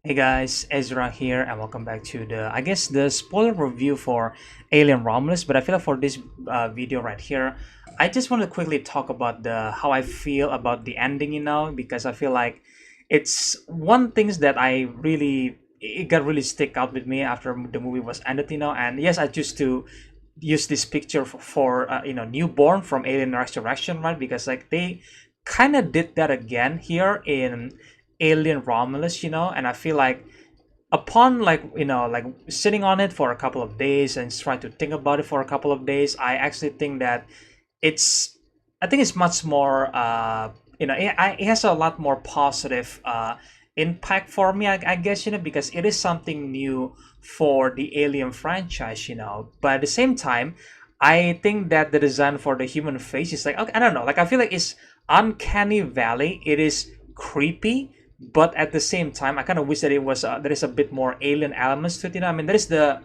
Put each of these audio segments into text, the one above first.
Hey guys, Ezra here, and welcome back to the spoiler review for Alien Romulus. But I feel like for this video right here, I just want to quickly talk about the how I feel about the ending, because I feel like it's one things that it got really stick out with me after the movie was ended, And yes, I choose to use this picture for newborn from Alien Resurrection, right? Because like they kind of did that again here in Alien Romulus, and I feel like upon like sitting on it for a couple of days and trying to think about it for a couple of days, I actually think that it's I think it's much more it has a lot more positive impact for me, I guess, because it is something new for the Alien franchise, but at the same time I think that the design for the human face is like, okay, I don't know, like I feel like it's uncanny valley. It is creepy, but at the same time I kind of wish that it was there is a bit more alien elements to it, I mean, there is the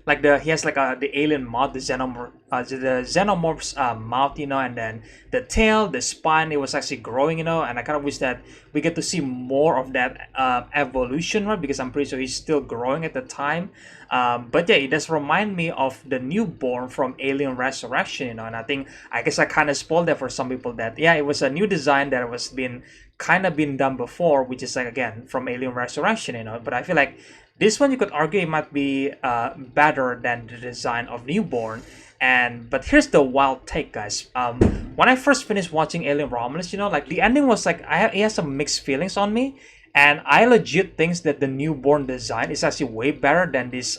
like the he has like the alien mouth, the xenomorph's mouth, and then the tail, the spine, it was actually growing, and I kind of wish that we get to see more of that evolution, right? Because I'm pretty sure he's still growing at the time. But yeah, it does remind me of the newborn from Alien Resurrection, and I guess I kind of spoiled that for some people that yeah, it was a new design that was been kind of been done before, which is like again from Alien Resurrection, but I feel like this one you could argue it might be better than the design of Newborn. And but here's the wild take, guys. When I first finished watching Alien Romulus, like the ending was like it has some mixed feelings on me, and I legit think that the Newborn design is actually way better than this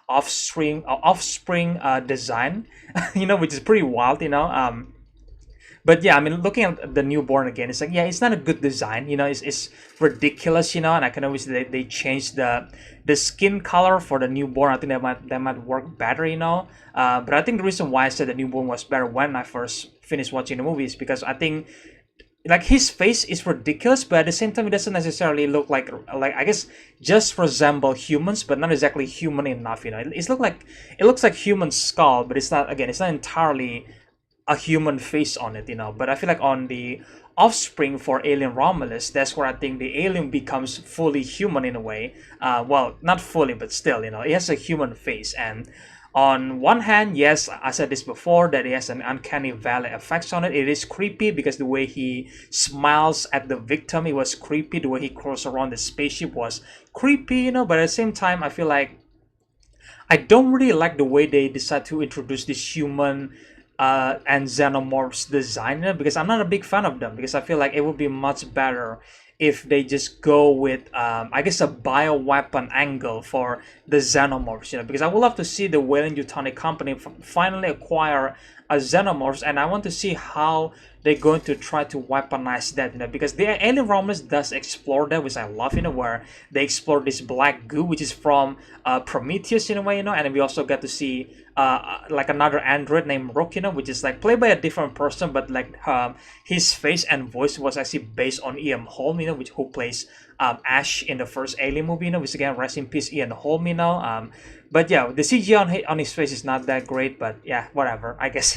offspring design, which is pretty wild, but yeah, I mean, looking at the newborn again, it's like, yeah, it's not a good design, it's ridiculous, and I kind of wish they changed the skin color for the newborn. I think that might work better, but I think the reason why I said the newborn was better when I first finished watching the movie is because I think like his face is ridiculous, but at the same time it doesn't necessarily look like I guess just resemble humans, but not exactly human enough, it looks like human skull, but it's not entirely a human face on it, But I feel like on the offspring for Alien Romulus, that's where I think the alien becomes fully human in a way. Well, not fully, but still, it has a human face. And on one hand, yes, I said this before, that it has an uncanny valley effects on it. It is creepy because the way he smiles at the victim, it was creepy. The way he crawls around the spaceship was creepy, But at the same time, I feel like I don't really like the way they decide to introduce this human and xenomorphs design, because I'm not a big fan of them, because I feel like it would be much better if they just go with I guess a bioweapon angle for the xenomorphs, because I would love to see the Weyland Yutani company finally acquire a xenomorphs, and I want to see how they're going to try to weaponize that, because the Alien Romulus does explore that, which I love, where they explore this black goo, which is from Prometheus in a way, and we also get to see like another android named Rook, which is like played by a different person, but like his face and voice was actually based on Ian Holm, which who plays Ash in the first Alien movie, which again, rest in peace, Ian Holm, but yeah, the CG on his face is not that great, but yeah, whatever, I guess,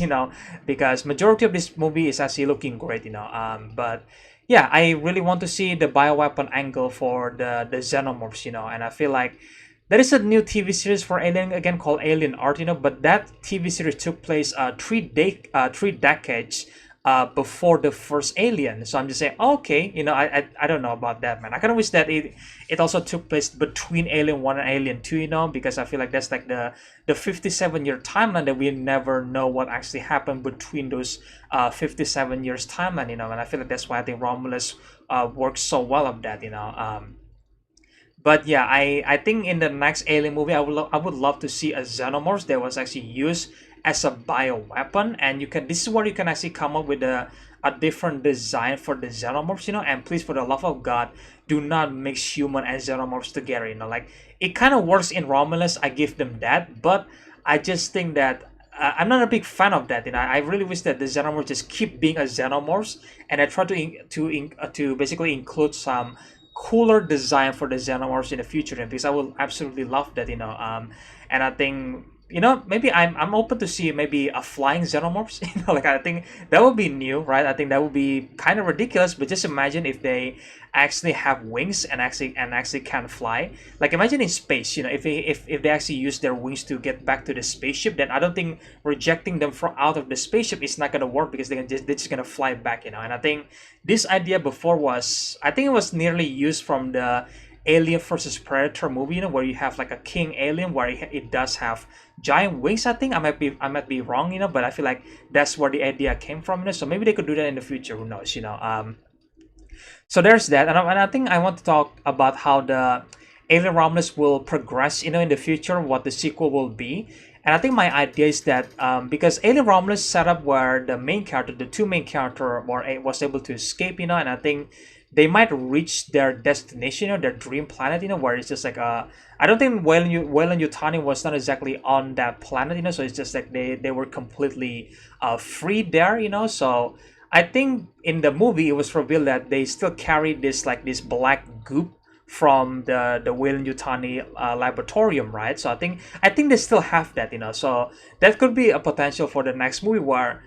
because majority of this movie is actually looking great, but yeah, I really want to see the bioweapon angle for the xenomorphs, and I feel like there is a new TV series for Alien again called Alien Art, but that TV series took place 3 decades before the first Alien. So I'm just saying, okay, I don't know about that, man. I kind of wish that it also took place between Alien One and Alien Two, because I feel like that's like the 57-year timeline that we never know what actually happened between those 57 years timeline, and I feel like that's why I think Romulus works so well of that, but yeah, I think in the next Alien movie, I would love to see a xenomorph that was actually used as a bioweapon, and this is where you can actually come up with a different design for the xenomorphs, and please, for the love of God, do not mix human and xenomorphs together, like it kind of works in Romulus, I give them that, but I just think that I'm not a big fan of that. I really wish that the xenomorphs just keep being a xenomorphs, and I try to basically include some cooler design for the xenomorphs in the future, because I will absolutely love that, and I think maybe I'm open to see maybe a flying xenomorphs. Like I think that would be new, right? I think that would be kind of ridiculous. But just imagine if they actually have wings and actually can fly. Like imagine in space, if they actually use their wings to get back to the spaceship, then I don't think rejecting them from out of the spaceship is not gonna work because they're just gonna fly back. And I think this idea before was, I think it was nearly used from the Alien versus Predator movie, where you have like a king alien where it does have giant wings. I think I might be wrong, but I feel like that's where the idea came from. So maybe they could do that in the future. Who knows? So there's that, and I think I want to talk about how the Alien Romulus will progress, in the future, what the sequel will be. And I think my idea is that because Alien Romulus set up where the main character, the two main character, was able to escape, and I think they might reach their destination, their dream planet, where it's just like I don't think Wayland Yutani was not exactly on that planet, so it's just like they were completely free there, so I think in the movie it was revealed that they still carry this black goop from the Wayland Yutani laboratorium, right? So I think they still have that, so that could be a potential for the next movie where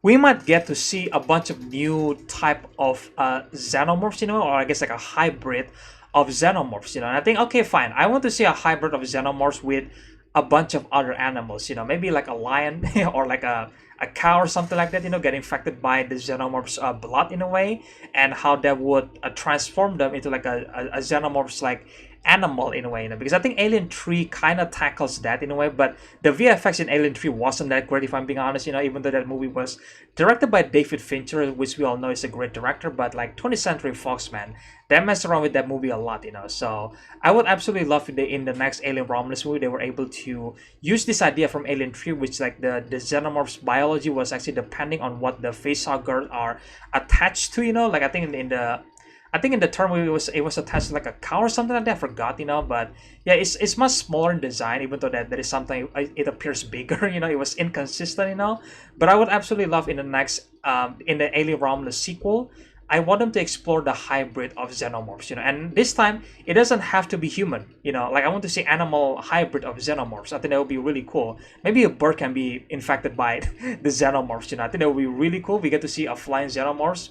we might get to see a bunch of new type of xenomorphs, or I guess like a hybrid of xenomorphs, and I think, okay, fine, I want to see a hybrid of xenomorphs with a bunch of other animals, maybe like a lion or like a cow or something like that, get infected by the xenomorph's blood in a way, and how that would transform them into like a xenomorph's like animal in a way, because I think Alien 3 kind of tackles that in a way, but the VFX in Alien 3 wasn't that great, if I'm being honest, even though that movie was directed by David Fincher, which we all know is a great director, but like 20th Century Fox, man, they messed around with that movie a lot, so I would absolutely love if they, in the next Alien Romulus movie, they were able to use this idea from Alien 3, which like the xenomorph's biology was actually depending on what the facehuggers are attached to, like I think in the term it was attached to like a cow or something like that. I forgot, but yeah, it's much smaller in design, even though that is something, it appears bigger. It was inconsistent, But I would absolutely love in the next in the Alien Romulus sequel, I want them to explore the hybrid of xenomorphs, and this time it doesn't have to be human, like I want to see animal hybrid of xenomorphs. I think that would be really cool. Maybe a bird can be infected by the xenomorphs, I think that would be really cool. We get to see a flying xenomorphs,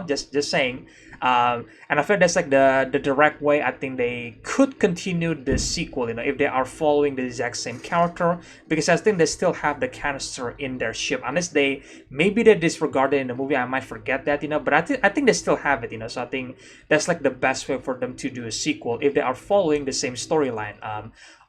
just saying. And I feel that's like the direct way I think they could continue the sequel, if they are following the exact same character, because I think they still have the canister in their ship, unless maybe they disregarded in the movie. I might forget that, but I think they still have it, so I think that's like the best way for them to do a sequel if they are following the same storyline.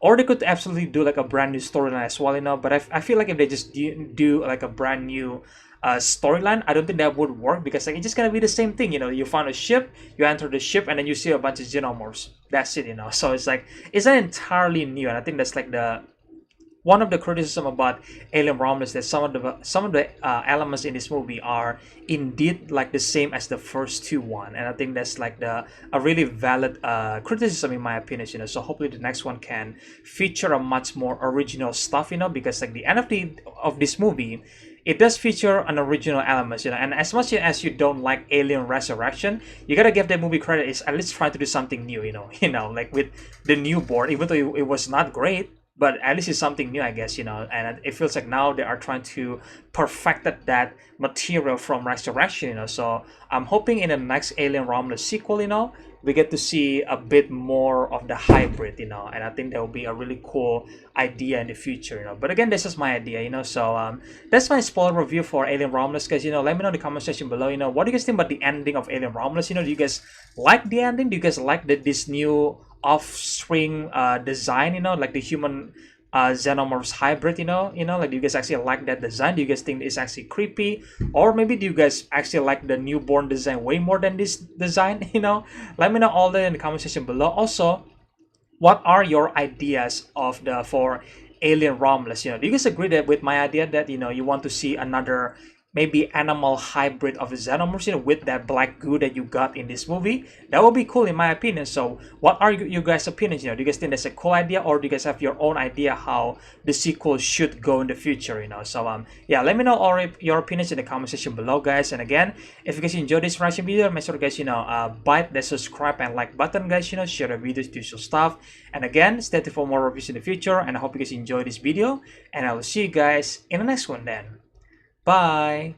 Or they could absolutely do like a brand new storyline as well, but I feel like if they just do like a brand new storyline, I don't think that would work, because like it's just gonna be the same thing. You find a ship, you enter the ship, and then you see a bunch of xenomorphs. That's it. So it's like it's not entirely new, and I think that's like the one of the criticism about Alien Romulus, that some of the elements in this movie are indeed like the same as the first two one, and I think that's like a really valid criticism in my opinion. So hopefully the next one can feature a much more original stuff, because like the end of this movie, it does feature an original element, and as much as you don't like Alien Resurrection, you gotta give that movie credit. It's at least trying to do something new, like with the newborn, even though it was not great, but at least it's something new, I guess, and it feels like now they are trying to perfect that material from Resurrection, so I'm hoping in the next Alien Romulus sequel, we get to see a bit more of the hybrid, and I think that will be a really cool idea in the future, but again, this is my idea, so that's my spoiler review for Alien Romulus, guys. Let me know in the comment section below, what do you guys think about the ending of Alien Romulus? Do you guys like the ending? Do you guys like this new offspring design, like the human xenomorphs hybrid, like, do you guys actually like that design? Do you guys think it's actually creepy, or maybe do you guys actually like the newborn design way more than this design? Let me know all that in the comment section below. Also, what are your ideas for Alien Romulus? Do you guys agree that with my idea that you want to see another maybe animal hybrid of the xenomorphs, with that black goo that you got in this movie. That would be cool in my opinion. So what are you guys' opinions? Do you guys think that's a cool idea, or do you guys have your own idea how the sequel should go in the future? So yeah, let me know all your opinions in the comment section below, guys. And again, if you guys enjoyed this reaction video, make sure guys bite the subscribe and like button, guys. Share the videos, do your stuff. And again, stay tuned for more reviews in the future, and I hope you guys enjoy this video, and I will see you guys in the next one then. Bye.